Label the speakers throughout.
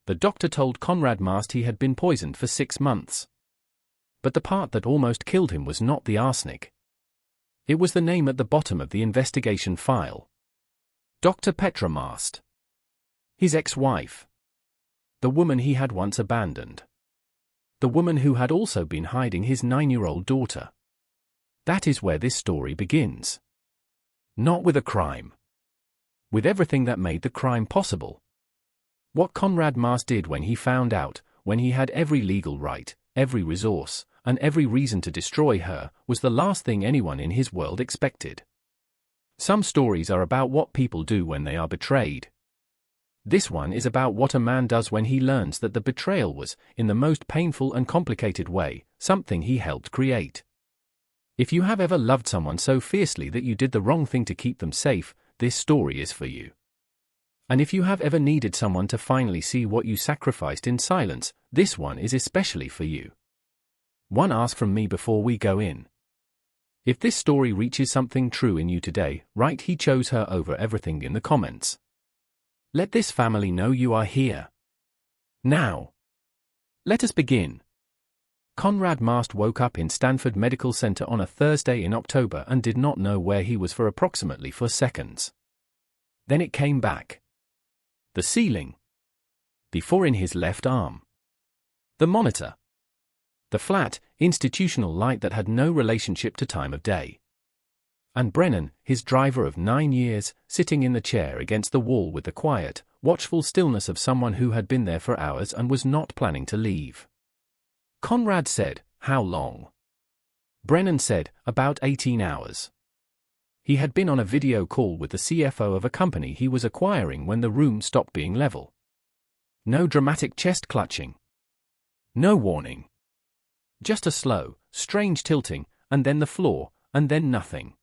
Speaker 1: The doctor told Conrad Mast he had been poisoned for 6 months. But the part that almost killed him was not the arsenic. It was the name at the bottom of the investigation file. Dr. Petra Mast. His ex-wife. The woman he had once abandoned. The woman who had also been hiding his 9-year-old daughter. That is where this story begins. Not with a crime. With everything that made the crime possible. What Conrad Mast did when he found out, when he had every legal right, every resource, and every reason to destroy her, was the last thing anyone in his world expected. Some stories are about what people do when they are betrayed. This one is about what a man does when he learns that the betrayal was, in the most painful and complicated way, something he helped create. If you have ever loved someone so fiercely that you did the wrong thing to keep them safe, this story is for you. And if you have ever needed someone to finally see what you sacrificed in silence, this one is especially for you. One ask from me before we go in. If this story reaches something true in you today, write "he chose her over everything" in the comments. Let this family know you are here. Now, let us begin. Conrad Mast woke up in Stanford Medical Center on a Thursday in October and did not know where he was for approximately 4 seconds. Then it came back. The ceiling. Before in his left arm. The monitor. The flat, institutional light that had no relationship to time of day. And Brennan, his driver of 9 years, sitting in the chair against the wall with the quiet, watchful stillness of someone who had been there for hours and was not planning to leave. Conrad said, "How long?" Brennan said, "About 18 hours. He had been on a video call with the CFO of a company he was acquiring when the room stopped being level. No dramatic chest clutching. No warning. Just a slow, strange tilting, and then the floor, and then nothing.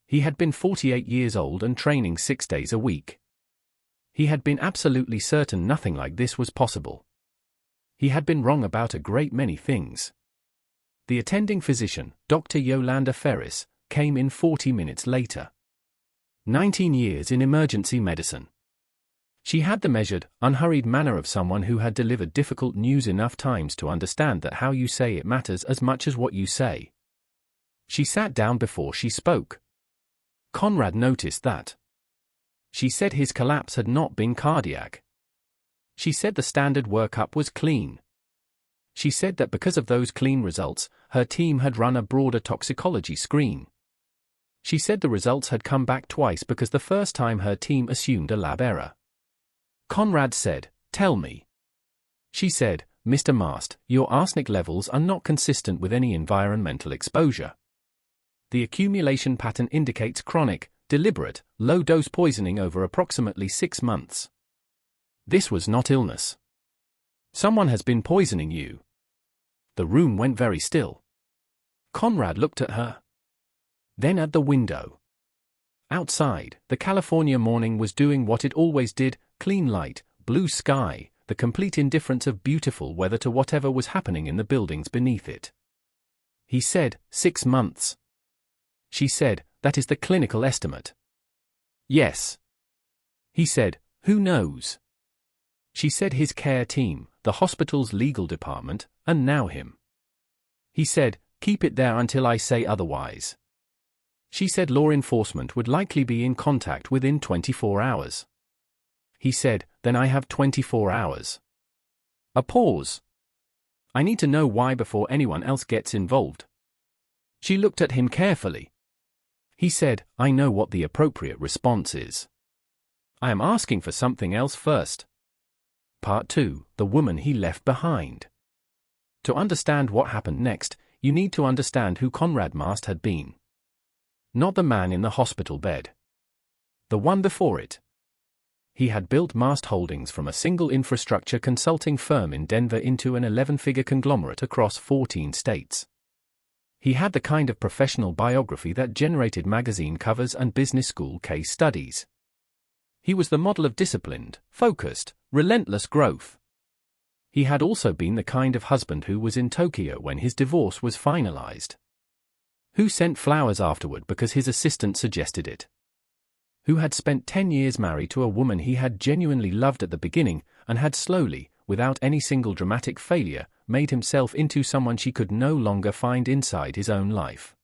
Speaker 1: He had been 48 years old and training 6 days a week. He had been absolutely certain nothing like this was possible. He had been wrong about a great many things. The attending physician, Dr. Yolanda Ferris, came in 40 minutes later. 19 years in emergency medicine. She had the measured, unhurried manner of someone who had delivered difficult news enough times to understand that how you say it matters as much as what you say. She sat down before she spoke. Conrad noticed that. She said his collapse had not been cardiac. She said the standard workup was clean. She said that because of those clean results, her team had run a broader toxicology screen. She said the results had come back twice because the first time her team assumed a lab error. Conrad said, "Tell me." She said, "Mr. Mast, your arsenic levels are not consistent with any environmental exposure. The accumulation pattern indicates chronic, deliberate, low-dose poisoning over approximately 6 months. This was not illness. Someone has been poisoning you." The room went very still. Conrad looked at her. Then at the window. Outside, the California morning was doing what it always did: clean light, blue sky, the complete indifference of beautiful weather to whatever was happening in the buildings beneath it. He said, 6 months. She said, "That is the clinical estimate." Yes. He said, "Who knows?" She said his care team, the hospital's legal department, and now him. He said, "Keep it there until I say otherwise." She said law enforcement would likely be in contact within 24 hours. He said, "Then I have 24 hours. A pause. I need to know why before anyone else gets involved." She looked at him carefully. He said, "I know what the appropriate response is. I am asking for something else first." Part 2, the woman he left behind. To understand what happened next, you need to understand who Conrad Mast had been. Not the man in the hospital bed. The one before it. He had built Mast Holdings from a single infrastructure consulting firm in Denver into an 11-figure conglomerate across 14 states. He had the kind of professional biography that generated magazine covers and business school case studies. He was the model of disciplined, focused, relentless growth. He had also been the kind of husband who was in Tokyo when his divorce was finalized. Who sent flowers afterward because his assistant suggested it. who had spent 10 years married to a woman he had genuinely loved at the beginning and had slowly, without any single dramatic failure, made himself into someone she could no longer find inside his own life.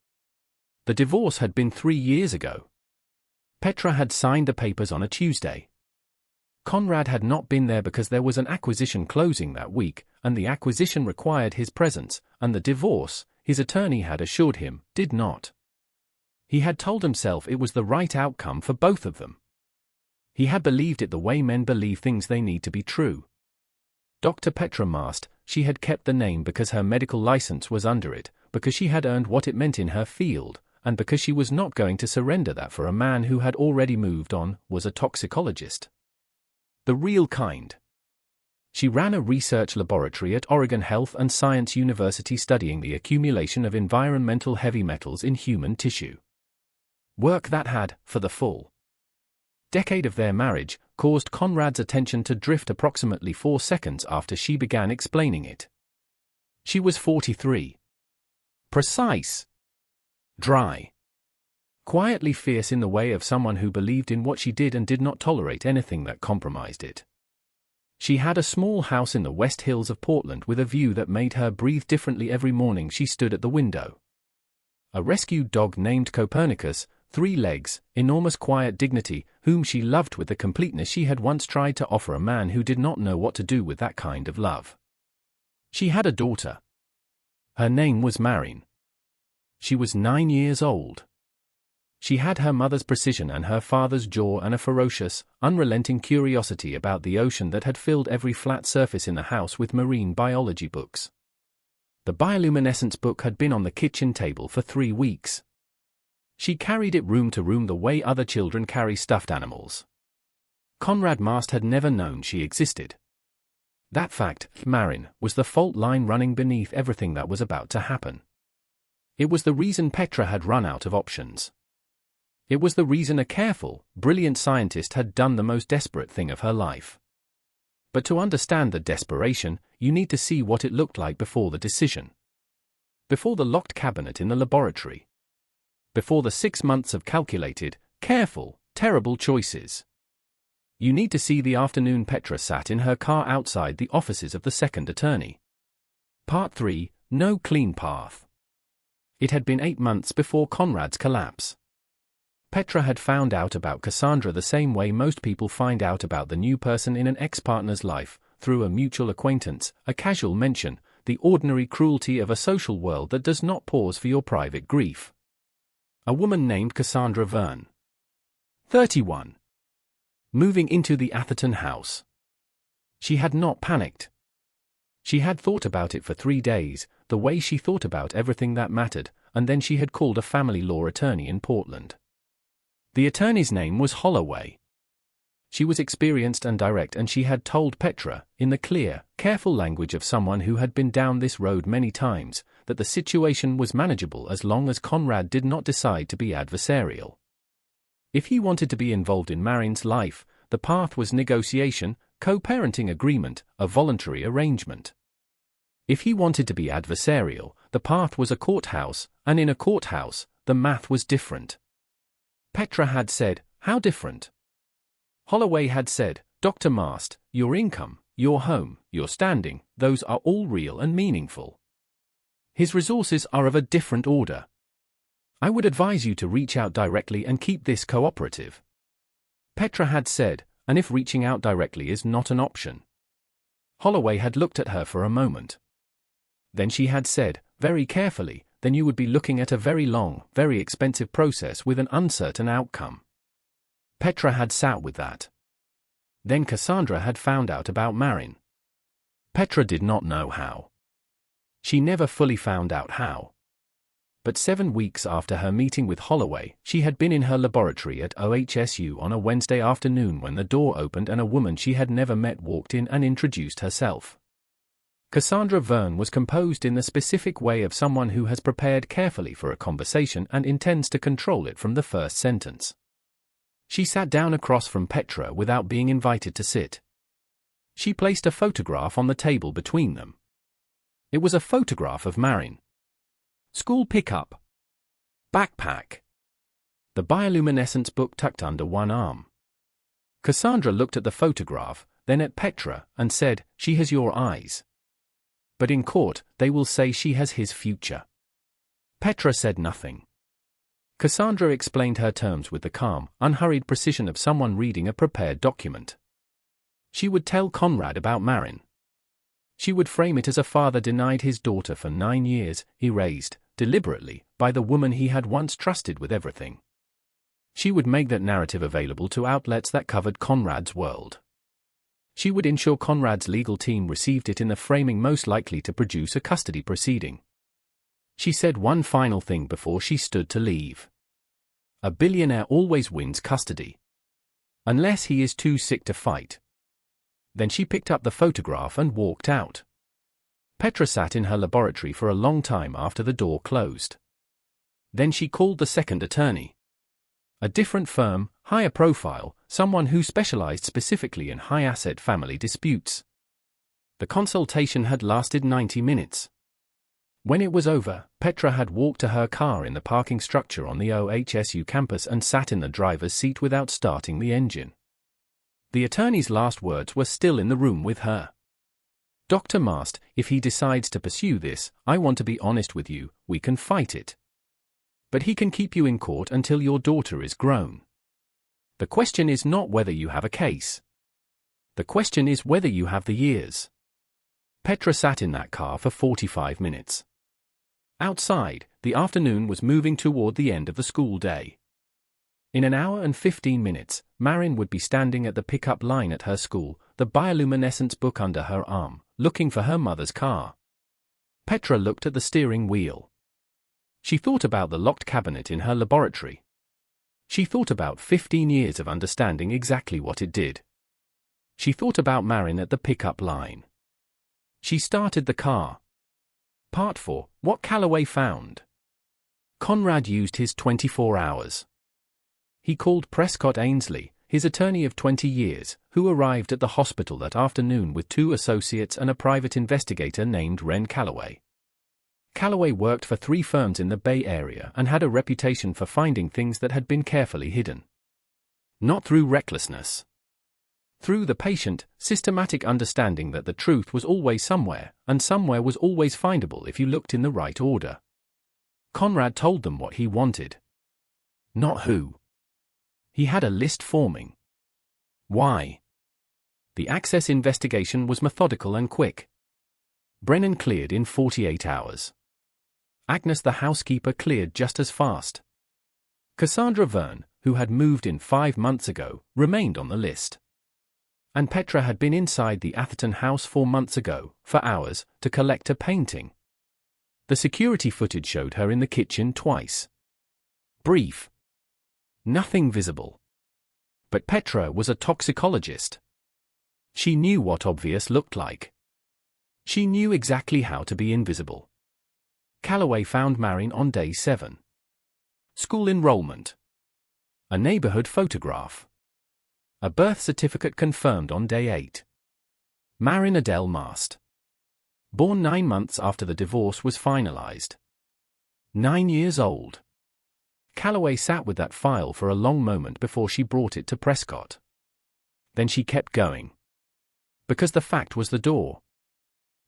Speaker 1: The divorce had been 3 years ago. Petra had signed the papers on a Tuesday. Conrad had not been there because there was an acquisition closing that week, and the acquisition required his presence, and the divorce, his attorney had assured him, did not. He had told himself it was the right outcome for both of them. He had believed it the way men believe things they need to be true. Dr. Petra Mast, she had kept the name because her medical license was under it, because she had earned what it meant in her field, and because she was not going to surrender that for a man who had already moved on, was a toxicologist. The real kind. She ran a research laboratory at Oregon Health and Science University studying the accumulation of environmental heavy metals in human tissue. Work that had, for the full decade of their marriage, caused Conrad's attention to drift approximately 4 seconds after she began explaining it. She was 43. Precise. Dry. Quietly fierce in the way of someone who believed in what she did and did not tolerate anything that compromised it. She had a small house in the West Hills of Portland with a view that made her breathe differently every morning she stood at the window. A rescued dog named Copernicus, 3 legs, enormous quiet dignity, whom she loved with the completeness she had once tried to offer a man who did not know what to do with that kind of love. She had a daughter. Her name was Marin. She was 9 years old. She had her mother's precision and her father's jaw and a ferocious, unrelenting curiosity about the ocean that had filled every flat surface in the house with marine biology books. The bioluminescence book had been on the kitchen table for 3 weeks. She carried it room to room the way other children carry stuffed animals. Conrad Mast had never known she existed. That fact, Marin, was the fault line running beneath everything that was about to happen. It was the reason Petra had run out of options. It was the reason a careful, brilliant scientist had done the most desperate thing of her life. But to understand the desperation, you need to see what it looked like before the decision. Before the locked cabinet in the laboratory. Before the 6 months of calculated, careful, terrible choices. You need to see the afternoon Petra sat in her car outside the offices of the second attorney. Part 3, No Clean Path. It had been 8 months before Conrad's collapse. Petra had found out about Cassandra the same way most people find out about the new person in an ex-partner's life, through a mutual acquaintance, a casual mention, the ordinary cruelty of a social world that does not pause for your private grief. A woman named Cassandra Verne. 31. Moving into the Atherton house. She had not panicked. She had thought about it for 3 days, the way she thought about everything that mattered, and then she had called a family law attorney in Portland. The attorney's name was Holloway. She was experienced and direct, and she had told Petra, in the clear, careful language of someone who had been down this road many times, that the situation was manageable as long as Conrad did not decide to be adversarial. If he wanted to be involved in Marin's life, the path was negotiation, co-parenting agreement, a voluntary arrangement. If he wanted to be adversarial, the path was a courthouse, and in a courthouse, the math was different. Petra had said, "How different?" Holloway had said, "Dr. Mast, your income, your home, your standing, those are all real and meaningful. His resources are of a different order. I would advise you to reach out directly and keep this cooperative." Petra had said, "And if reaching out directly is not an option?" Holloway had looked at her for a moment. Then she had said, very carefully, "Then you would be looking at a very long, very expensive process with an uncertain outcome." Petra had sat with that. Then Cassandra had found out about Marin. Petra did not know how. She never fully found out how. But 7 weeks after her meeting with Holloway, she had been in her laboratory at OHSU on a Wednesday afternoon when the door opened and a woman she had never met walked in and introduced herself. Cassandra Verne was composed in the specific way of someone who has prepared carefully for a conversation and intends to control it from the first sentence. She sat down across from Petra without being invited to sit. She placed a photograph on the table between them. It was a photograph of Marin. School pickup. Backpack. the bioluminescence book tucked under one arm. Cassandra looked at the photograph, then at Petra, and said, "She has your eyes. But in court, they will say she has his future." Petra said nothing. Cassandra explained her terms with the calm, unhurried precision of someone reading a prepared document. She would tell Conrad about Marin. She would frame it as a father denied his daughter for 9 years, erased, deliberately, by the woman he had once trusted with everything. She would make that narrative available to outlets that covered Conrad's world. She would ensure Conrad's legal team received it in the framing most likely to produce a custody proceeding. She said one final thing before she stood to leave. A billionaire always wins custody. Unless he is too sick to fight. Then she picked up the photograph and walked out. Petra sat in her laboratory for a long time after the door closed. Then she called the second attorney. A different firm, higher profile, someone who specialized specifically in high-asset family disputes. The consultation had lasted 90 minutes. When it was over, Petra had walked to her car in the parking structure on the OHSU campus and sat in the driver's seat without starting the engine. The attorney's last words were still in the room with her. "Dr. Mast, if he decides to pursue this, I want to be honest with you, we can fight it. But he can keep you in court until your daughter is grown. The question is not whether you have a case. The question is whether you have the years." Petra sat in that car for 45 minutes. Outside, the afternoon was moving toward the end of the school day. In an hour and 15 minutes, Marin would be standing at the pickup line at her school, the bioluminescence book under her arm, looking for her mother's car. Petra looked at the steering wheel. She thought about the locked cabinet in her laboratory. She thought about 15 years of understanding exactly what it did. She thought about Marin at the pickup line. She started the car. Part 4. What Calloway found. Conrad used his 24 hours. He called Prescott Ainsley, his attorney of 20 years, who arrived at the hospital that afternoon with 2 associates and a private investigator named Ren Calloway. Calloway worked for 3 firms in the Bay Area and had a reputation for finding things that had been carefully hidden. Not through recklessness. Through the patient, systematic understanding that the truth was always somewhere, and somewhere was always findable if you looked in the right order. Conrad told them what he wanted. Not who. He had a list forming. Why? The Access investigation was methodical and quick. Brennan cleared in 48 hours. Agnes the housekeeper cleared just as fast. Cassandra Verne, who had moved in 5 months ago, remained on the list. And Petra had been inside the Atherton house 4 months ago, for hours, to collect a painting. The security footage showed her in the kitchen twice. Brief. Nothing visible. But Petra was a toxicologist. She knew what obvious looked like. She knew exactly how to be invisible. Calloway found Marin on day 7. School enrollment. A neighborhood photograph. A birth certificate confirmed on day 8. Marin Adele Mast. Born 9 months after the divorce was finalized. 9 years old. Calloway sat with that file for a long moment before she brought it to Prescott. Then she kept going. Because the fact was the door.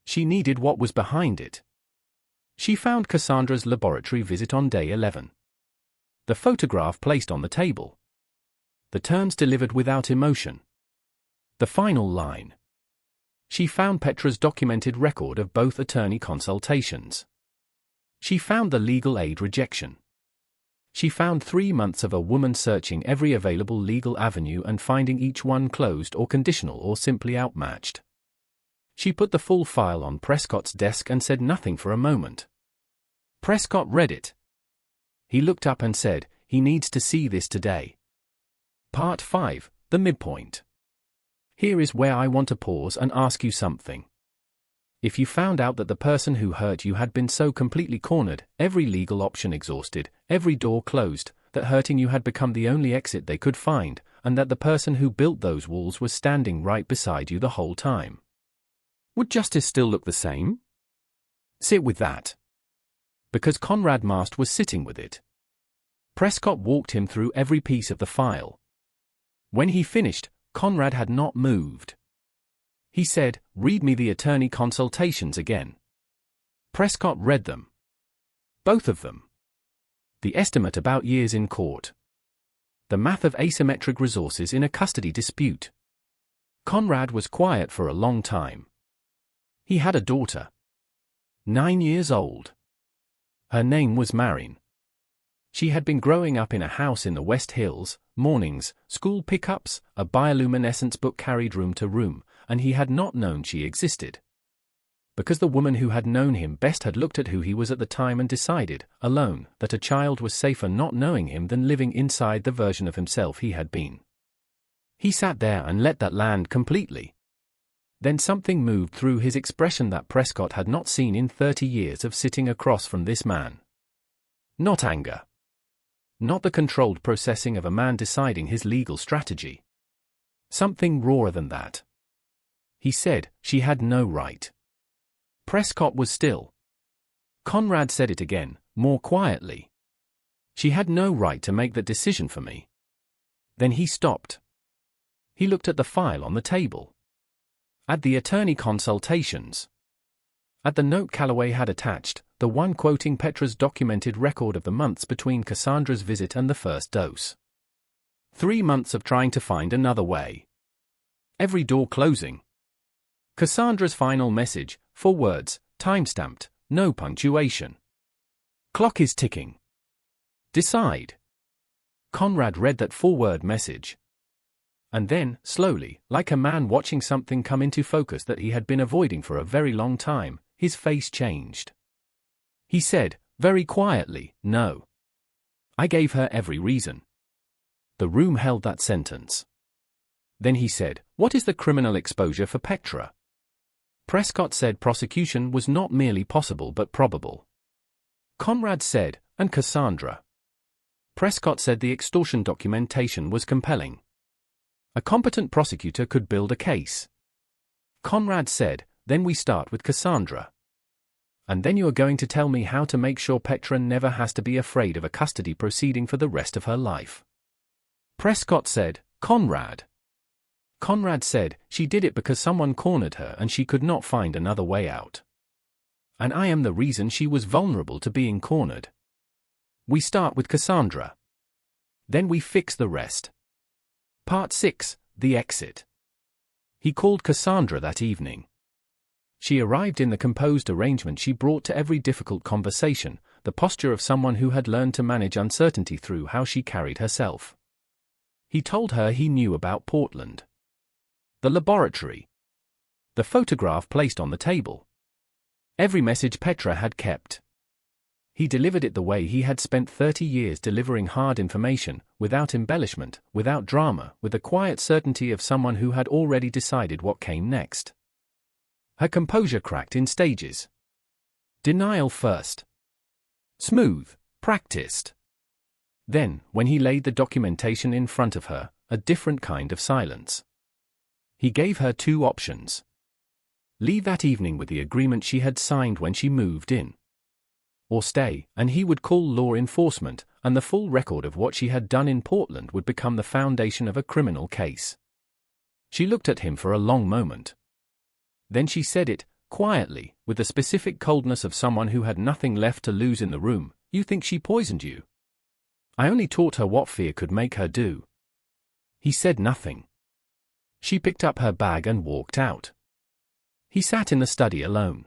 Speaker 1: She needed what was behind it. She found Cassandra's laboratory visit on day 11. The photograph placed on the table. The terms delivered without emotion. The final line. She found Petra's documented record of both attorney consultations. She found the legal aid rejection. She found 3 months of a woman searching every available legal avenue and finding each one closed or conditional or simply outmatched. She put the full file on Prescott's desk and said nothing for a moment. Prescott read it. He looked up and said, "He needs to see this today." Part 5, the midpoint. Here is where I want to pause and ask you something. If you found out that the person who hurt you had been so completely cornered, every legal option exhausted, every door closed, that hurting you had become the only exit they could find, and that the person who built those walls was standing right beside you the whole time, would justice still look the same? Sit with that. Because Conrad Mast was sitting with it. Prescott walked him through every piece of the file. When he finished, Conrad had not moved. He said, "Read me the attorney consultations again." Prescott read them. Both of them. The estimate about years in court. The math of asymmetric resources in a custody dispute. Conrad was quiet for a long time. He had a daughter. 9 years old. Her name was Marin. She had been growing up in a house in the West Hills, mornings, school pickups, a bioluminescence book carried room to room, and he had not known she existed. Because the woman who had known him best had looked at who he was at the time and decided, alone, that a child was safer not knowing him than living inside the version of himself he had been. He sat there and let that land completely. Then something moved through his expression that Prescott had not seen in 30 years of sitting across from this man. Not anger. Not the controlled processing of a man deciding his legal strategy. Something rawer than that. He said, "She had no right." Prescott was still. Conrad said it again, more quietly. "She had no right to make that decision for me." Then he stopped. He looked at the file on the table. At the attorney consultations. At the note Calloway had attached, the one quoting Petra's documented record of the months between Cassandra's visit and the first dose. 3 months of trying to find another way. Every door closing. Cassandra's final message, 4 words, time-stamped, no punctuation. Clock is ticking. Decide. Conrad read that 4-word message. And then, slowly, like a man watching something come into focus that he had been avoiding for a very long time, his face changed. He said, very quietly, "No. I gave her every reason." The room held that sentence. Then he said, "What is the criminal exposure for Petra?" Prescott said prosecution was not merely possible but probable. Conrad said, "And Cassandra?" Prescott said the extortion documentation was compelling. A competent prosecutor could build a case. Conrad said, "Then we start with Cassandra. And then you are going to tell me how to make sure Petra never has to be afraid of a custody proceeding for the rest of her life." Prescott said, "Conrad." Conrad said, "She did it because someone cornered her and she could not find another way out. And I am the reason she was vulnerable to being cornered. We start with Cassandra. Then we fix the rest." Part 6, The Exit. He called Cassandra that evening. She arrived in the composed arrangement she brought to every difficult conversation, the posture of someone who had learned to manage uncertainty through how she carried herself. He told her he knew about Portland. The laboratory. The photograph placed on the table. Every message Petra had kept. He delivered it the way he had spent 30 years delivering hard information, without embellishment, without drama, with the quiet certainty of someone who had already decided what came next. Her composure cracked in stages. Denial first. Smooth, practiced. Then, when he laid the documentation in front of her, a different kind of silence. He gave her 2 options. Leave that evening with the agreement she had signed when she moved in. Or stay, and he would call law enforcement, and the full record of what she had done in Portland would become the foundation of a criminal case. She looked at him for a long moment. Then she said it, quietly, with the specific coldness of someone who had nothing left to lose in the room, "You think she poisoned you?" "I only taught her what fear could make her do." He said nothing. She picked up her bag and walked out. He sat in the study alone.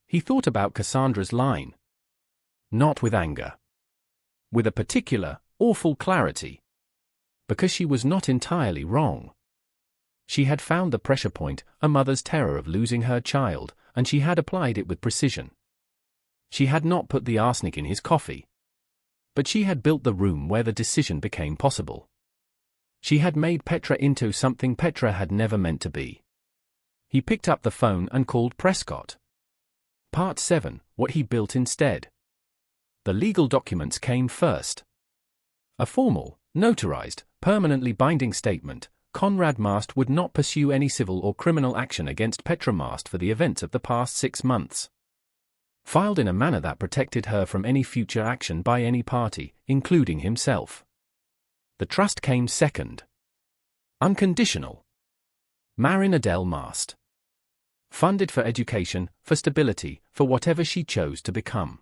Speaker 1: He thought about Cassandra's line. Not with anger. With a particular, awful clarity. Because she was not entirely wrong. She had found the pressure point, a mother's terror of losing her child, and she had applied it with precision. She had not put the arsenic in his coffee. But she had built the room where the decision became possible. She had made Petra into something Petra had never meant to be. He picked up the phone and called Prescott. Part 7, What he built instead. The legal documents came first. A formal, notarized, permanently binding statement. Conrad Mast would not pursue any civil or criminal action against Petra Mast for the events of the past 6 months. filed in a manner that protected her from any future action by any party, including himself. The trust came second. Unconditional. Petra Mast. Funded for education, for stability, for whatever she chose to become.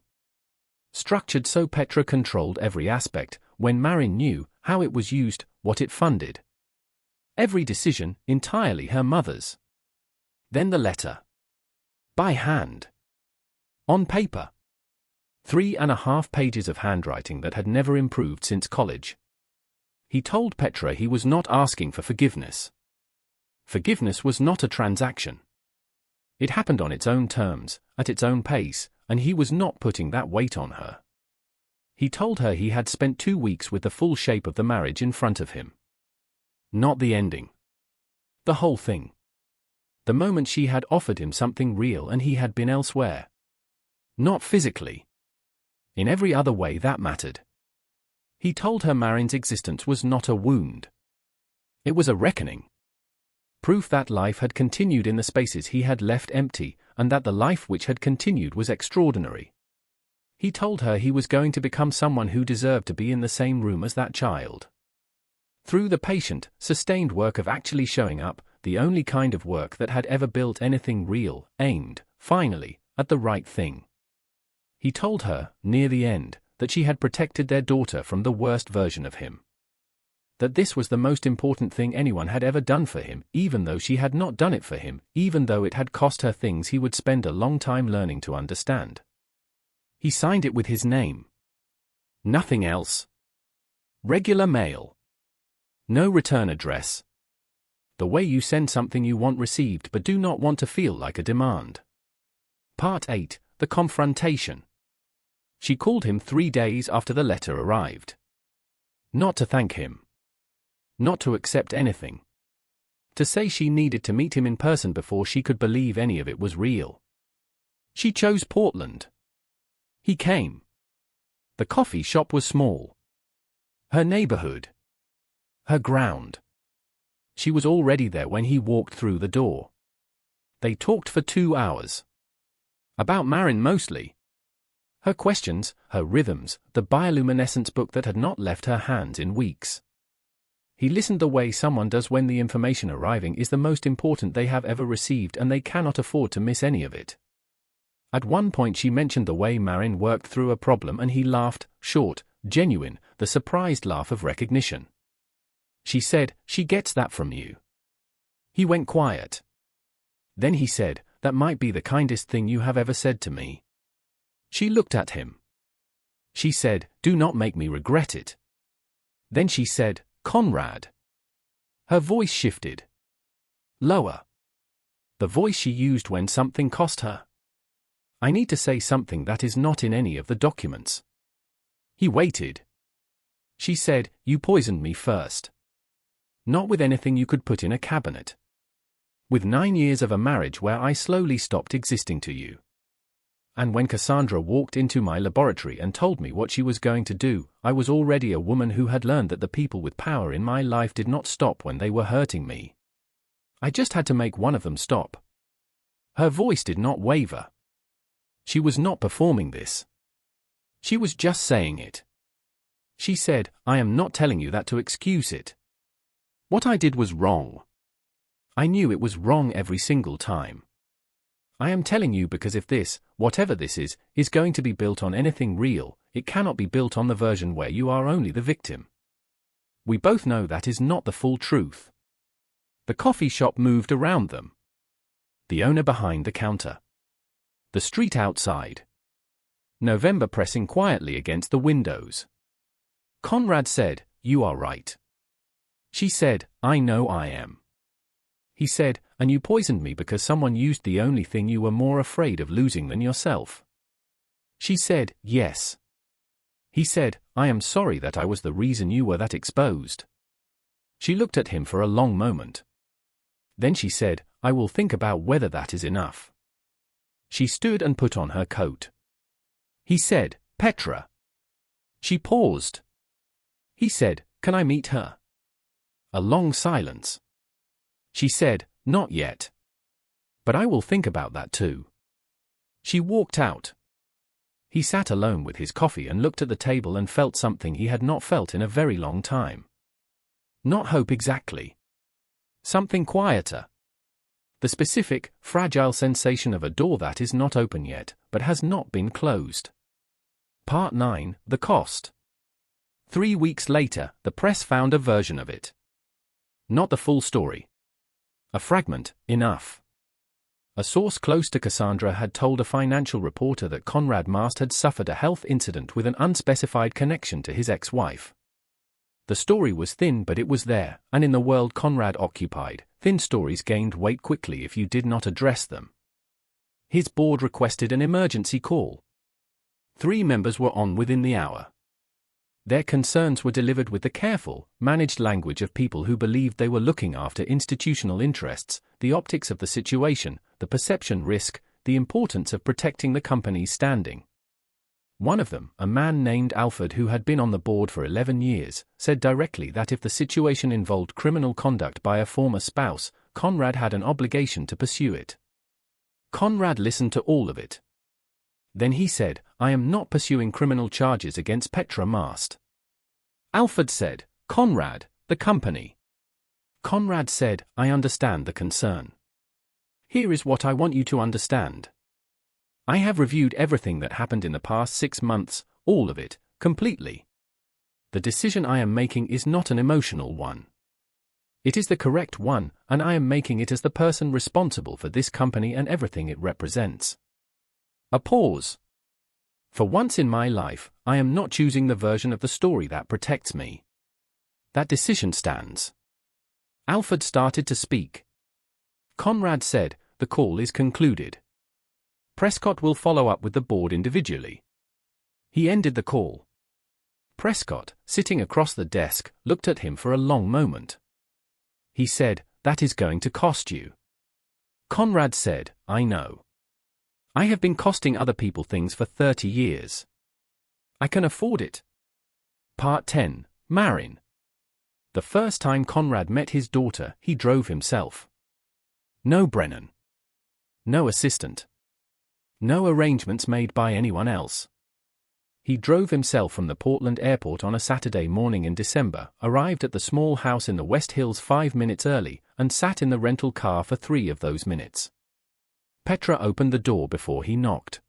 Speaker 1: Structured so Petra controlled every aspect, when Marin knew how it was used, what it funded. Every decision, entirely her mother's. Then the letter. By hand. On paper. 3.5 pages of handwriting that had never improved since college. He told Petra he was not asking for forgiveness. Forgiveness was not a transaction. It happened on its own terms, at its own pace, and he was not putting that weight on her. He told her he had spent 2 weeks with the full shape of the marriage in front of him. Not the ending. The whole thing. The moment she had offered him something real and he had been elsewhere. Not physically. In every other way that mattered. He told her Marin's existence was not a wound. It was a reckoning. Proof that life had continued in the spaces he had left empty, and that the life which had continued was extraordinary. He told her he was going to become someone who deserved to be in the same room as that child. Through the patient, sustained work of actually showing up, the only kind of work that had ever built anything real, aimed, finally, at the right thing. He told her, near the end, that she had protected their daughter from the worst version of him. That this was the most important thing anyone had ever done for him, even though she had not done it for him, even though it had cost her things he would spend a long time learning to understand. He signed it with his name. Nothing else. Regular mail. No return address. The way you send something you want received but do not want to feel like a demand. Part 8, The Confrontation. She called him 3 days after the letter arrived. Not to thank him. Not to accept anything. To say she needed to meet him in person before she could believe any of it was real. She chose Portland. He came. The coffee shop was small. Her neighborhood. Her ground. She was already there when he walked through the door. They talked for 2 hours. About Marin mostly. Her questions, her rhythms, the bioluminescence book that had not left her hands in weeks. He listened the way someone does when the information arriving is the most important they have ever received and they cannot afford to miss any of it. At one point she mentioned the way Marin worked through a problem and he laughed, short, genuine, the surprised laugh of recognition. She said, "She gets that from you." He went quiet. Then he said, "That might be the kindest thing you have ever said to me." She looked at him. She said, "Do not make me regret it." Then she said, "Conrad." Her voice shifted. Lower. The voice she used when something cost her. "I need to say something that is not in any of the documents." He waited. She said, "You poisoned me first. Not with anything you could put in a cabinet. With 9 years of a marriage where I slowly stopped existing to you. And when Cassandra walked into my laboratory and told me what she was going to do, I was already a woman who had learned that the people with power in my life did not stop when they were hurting me. I just had to make one of them stop." Her voice did not waver. She was not performing this. She was just saying it. She said, "I am not telling you that to excuse it. What I did was wrong. I knew it was wrong every single time. I am telling you because if this, whatever this is going to be built on anything real, it cannot be built on the version where you are only the victim. We both know that is not the full truth." The coffee shop moved around them. The owner behind the counter. The street outside. November pressing quietly against the windows. Conrad said, "You are right." She said, "I know I am." He said, "And you poisoned me because someone used the only thing you were more afraid of losing than yourself." She said, "Yes." He said, "I am sorry that I was the reason you were that exposed." She looked at him for a long moment. Then she said, "I will think about whether that is enough." She stood and put on her coat. He said, "Petra." She paused. He said, "Can I meet her?" A long silence. She said, "Not yet. But I will think about that too." She walked out. He sat alone with his coffee and looked at the table and felt something he had not felt in a very long time. Not hope exactly. Something quieter. The specific, fragile sensation of a door that is not open yet, but has not been closed. Part 9, The Cost. 3 weeks later, the press found a version of it. Not the full story. A fragment, enough. A source close to Cassandra had told a financial reporter that Conrad Mast had suffered a health incident with an unspecified connection to his ex-wife. The story was thin, but it was there, and in the world Conrad occupied, thin stories gained weight quickly if you did not address them. His board requested an emergency call. 3 members were on within the hour. Their concerns were delivered with the careful, managed language of people who believed they were looking after institutional interests, the optics of the situation, the perception risk, the importance of protecting the company's standing. One of them, a man named Alfred who had been on the board for 11 years, said directly that if the situation involved criminal conduct by a former spouse, Conrad had an obligation to pursue it. Conrad listened to all of it. Then he said, "I am not pursuing criminal charges against Petra Mast." Alfred said, "Conrad, the company." Conrad said, "I understand the concern. Here is what I want you to understand. I have reviewed everything that happened in the past 6 months, all of it, completely. The decision I am making is not an emotional one. It is the correct one, and I am making it as the person responsible for this company and everything it represents." A pause. For once in my life, I am not choosing the version of the story that protects me. That decision stands. Alfred started to speak. Conrad said, "The call is concluded. Prescott will follow up with the board individually." He ended the call. Prescott, sitting across the desk, looked at him for a long moment. He said, "That is going to cost you." Conrad said, "I know. I have been costing other people things for 30 years. I can afford it." Part 10, Marin. The first time Conrad met his daughter, he drove himself. No Brennan. No assistant. No arrangements made by anyone else. He drove himself from the Portland airport on a Saturday morning in December, arrived at the small house in the West Hills 5 minutes early, and sat in the rental car for 3 of those minutes. Petra opened the door before he knocked.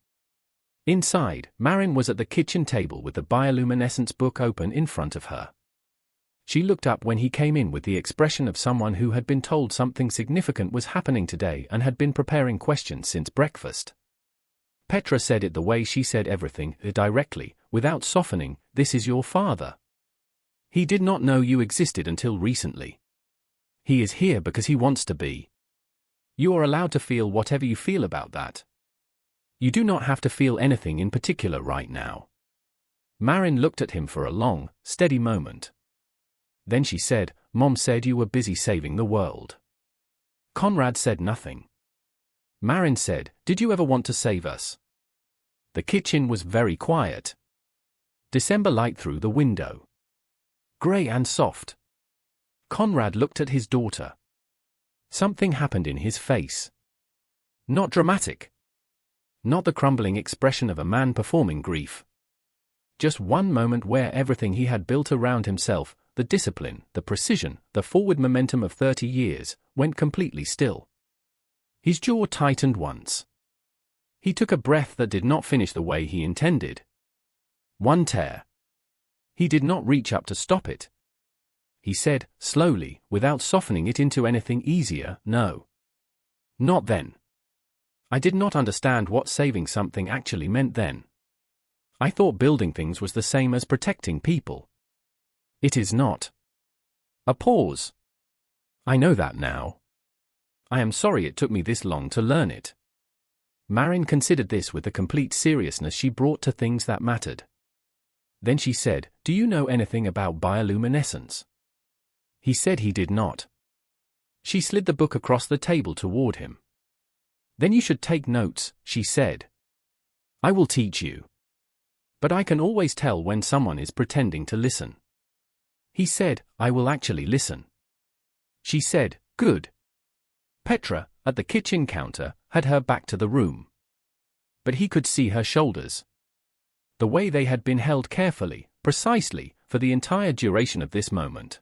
Speaker 1: Inside, Marin was at the kitchen table with the bioluminescence book open in front of her. She looked up when he came in with the expression of someone who had been told something significant was happening today and had been preparing questions since breakfast. Petra said it the way she said everything, directly, without softening, "This is your father. He did not know you existed until recently. He is here because he wants to be. You are allowed to feel whatever you feel about that. You do not have to feel anything in particular right now." Marin looked at him for a long, steady moment. Then she said, "Mom said you were busy saving the world." Conrad said nothing. Marin said, "Did you ever want to save us?" The kitchen was very quiet. December light through the window. Grey and soft. Conrad looked at his daughter. Something happened in his face. Not dramatic. Not the crumbling expression of a man performing grief. Just one moment where everything he had built around himself, the discipline, the precision, the forward momentum of 30 years, went completely still. His jaw tightened once. He took a breath that did not finish the way he intended. One tear. He did not reach up to stop it. He said, slowly, without softening it into anything easier, "No. Not then. I did not understand what saving something actually meant then. I thought building things was the same as protecting people. It is not." A pause. "I know that now. I am sorry it took me this long to learn it." Marin considered this with the complete seriousness she brought to things that mattered. Then she said, "Do you know anything about bioluminescence?" He said he did not. She slid the book across the table toward him. "Then you should take notes," she said. "I will teach you. But I can always tell when someone is pretending to listen." He said, "I will actually listen." She said, "Good." Petra, at the kitchen counter, had her back to the room. But he could see her shoulders. The way they had been held carefully, precisely, for the entire duration of this moment.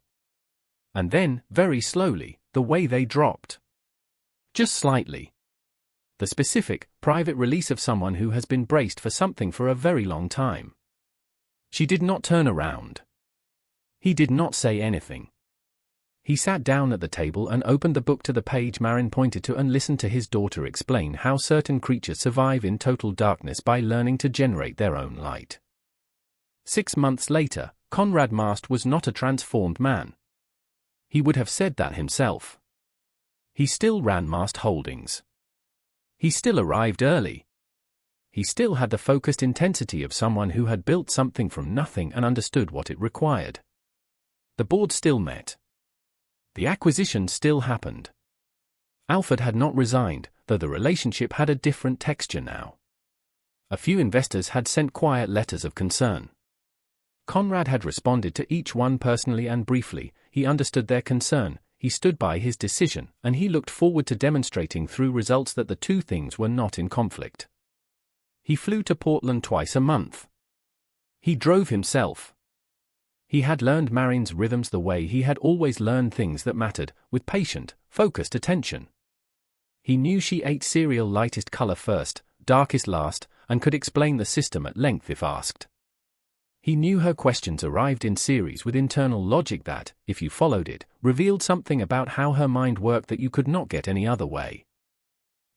Speaker 1: And then, very slowly, the way they dropped. Just slightly. The specific, private release of someone who has been braced for something for a very long time. She did not turn around. He did not say anything. He sat down at the table and opened the book to the page Marin pointed to and listened to his daughter explain how certain creatures survive in total darkness by learning to generate their own light. 6 months later, Conrad Mast was not a transformed man. He would have said that himself. He still ran Mast Holdings. He still arrived early. He still had the focused intensity of someone who had built something from nothing and understood what it required. The board still met. The acquisition still happened. Alfred had not resigned, though the relationship had a different texture now. A few investors had sent quiet letters of concern. Conrad had responded to each one personally and briefly. He understood their concern, he stood by his decision, and he looked forward to demonstrating through results that the two things were not in conflict. He flew to Portland twice a month. He drove himself. He had learned Marin's rhythms the way he had always learned things that mattered, with patient, focused attention. He knew she ate cereal lightest color first, darkest last, and could explain the system at length if asked. He knew her questions arrived in series with internal logic that, if you followed it, revealed something about how her mind worked that you could not get any other way.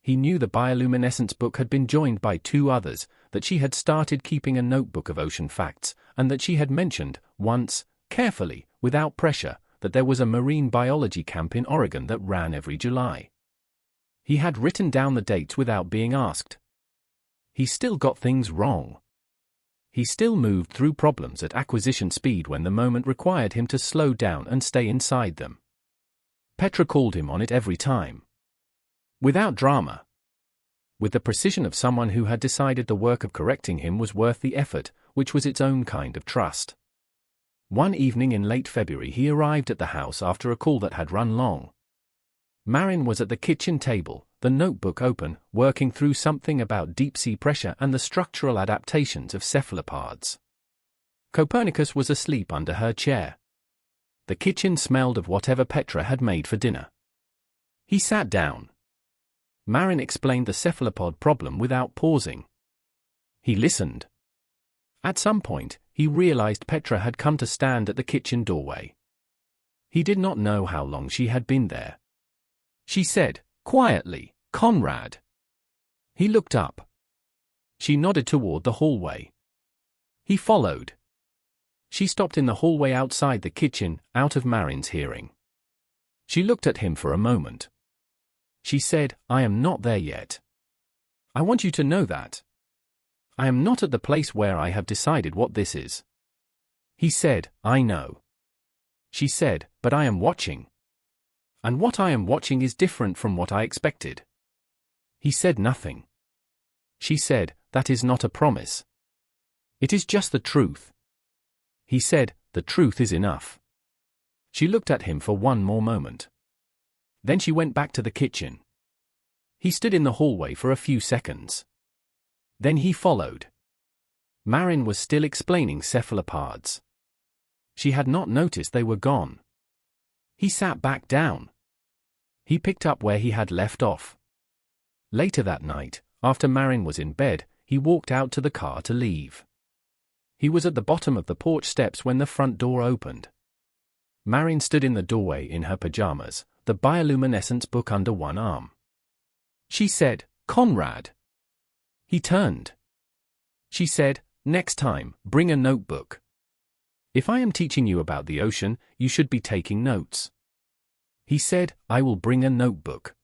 Speaker 1: He knew the bioluminescence book had been joined by 2 others, that she had started keeping a notebook of ocean facts, and that she had mentioned, once, carefully, without pressure, that there was a marine biology camp in Oregon that ran every July. He had written down the dates without being asked. He still got things wrong. He still moved through problems at acquisition speed when the moment required him to slow down and stay inside them. Petra called him on it every time. Without drama. With the precision of someone who had decided the work of correcting him was worth the effort, which was its own kind of trust. One evening in late February he arrived at the house after a call that had run long. Marin was at the kitchen table, the notebook open, working through something about deep-sea pressure and the structural adaptations of cephalopods. Copernicus was asleep under her chair. The kitchen smelled of whatever Petra had made for dinner. He sat down. Marin explained the cephalopod problem without pausing. He listened. At some point, he realized Petra had come to stand at the kitchen doorway. He did not know how long she had been there. She said, quietly, "Conrad." He looked up. She nodded toward the hallway. He followed. She stopped in the hallway outside the kitchen, out of Marin's hearing. She looked at him for a moment. She said, "I am not there yet. I want you to know that. I am not at the place where I have decided what this is." He said, "I know." She said, "But I am watching. And what I am watching is different from what I expected." He said nothing. She said, "That is not a promise. It is just the truth." He said, "The truth is enough." She looked at him for one more moment. Then she went back to the kitchen. He stood in the hallway for a few seconds. Then he followed. Marin was still explaining cephalopods. She had not noticed they were gone. He sat back down. He picked up where he had left off. Later that night, after Marin was in bed, he walked out to the car to leave. He was at the bottom of the porch steps when the front door opened. Marin stood in the doorway in her pajamas, the bioluminescence book under one arm. She said, "Conrad." He turned. She said, "Next time, bring a notebook. If I am teaching you about the ocean, you should be taking notes." He said, "I will bring a notebook."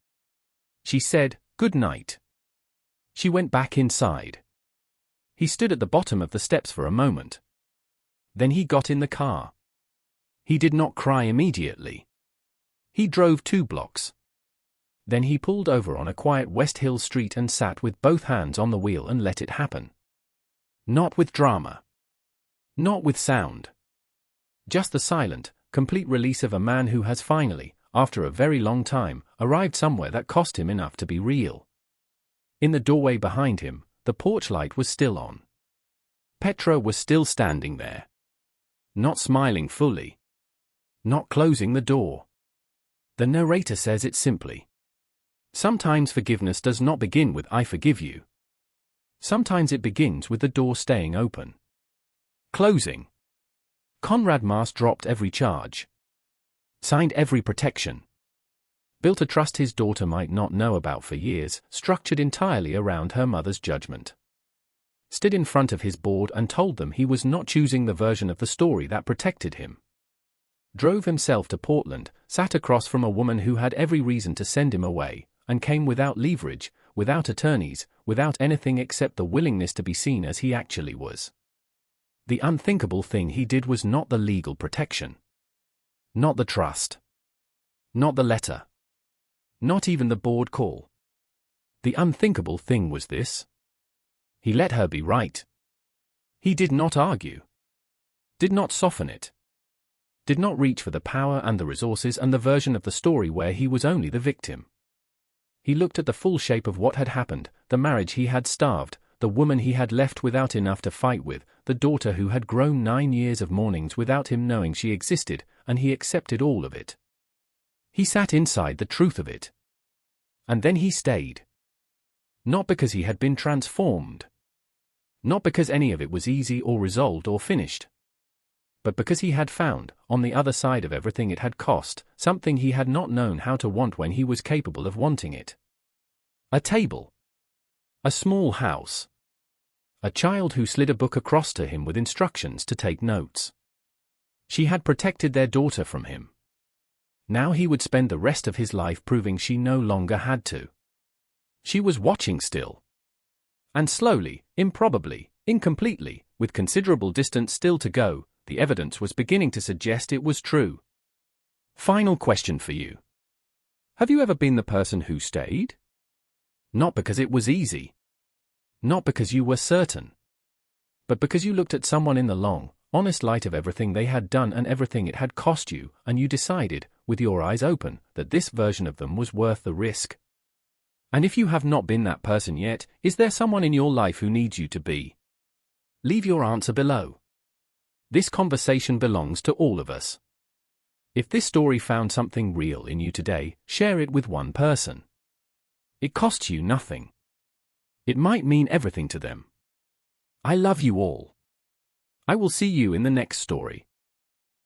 Speaker 1: She said, "Good night." She went back inside. He stood at the bottom of the steps for a moment. Then he got in the car. He did not cry immediately. He drove 2 blocks. Then he pulled over on a quiet West Hill street and sat with both hands on the wheel and let it happen. Not with drama. Not with sound. Just the silent, complete release of a man who has finally, after a very long time, arrived somewhere that cost him enough to be real. In the doorway behind him, the porch light was still on. Petra was still standing there. Not smiling fully. Not closing the door. The narrator says it simply. Sometimes forgiveness does not begin with "I forgive you." Sometimes it begins with the door staying open. Closing. Conrad Mast dropped every charge. Signed every protection. Built a trust his daughter might not know about for years, structured entirely around her mother's judgment. Stood in front of his board and told them he was not choosing the version of the story that protected him. Drove himself to Portland, sat across from a woman who had every reason to send him away, and came without leverage, without attorneys, without anything except the willingness to be seen as he actually was. The unthinkable thing he did was not the legal protection. Not the trust. Not the letter. Not even the board call. The unthinkable thing was this. He let her be right. He did not argue. Did not soften it. Did not reach for the power and the resources and the version of the story where he was only the victim. He looked at the full shape of what had happened, the marriage he had starved, the woman he had left without enough to fight with, the daughter who had grown 9 years of mournings without him knowing she existed, and he accepted all of it. He sat inside the truth of it. And then he stayed. Not because he had been transformed. Not because any of it was easy or resolved or finished. But because he had found, on the other side of everything it had cost, something he had not known how to want when he was capable of wanting it. A table. A small house. A child who slid a book across to him with instructions to take notes. She had protected their daughter from him. Now he would spend the rest of his life proving she no longer had to. She was watching still. And slowly, improbably, incompletely, with considerable distance still to go, the evidence was beginning to suggest it was true. Final question for you. Have you ever been the person who stayed? Not because it was easy. Not because you were certain. But because you looked at someone in the long, honest light of everything they had done and everything it had cost you, and you decided, with your eyes open, that this version of them was worth the risk. And if you have not been that person yet, is there someone in your life who needs you to be? Leave your answer below. This conversation belongs to all of us. If this story found something real in you today, share it with one person. It costs you nothing. It might mean everything to them. I love you all. I will see you in the next story.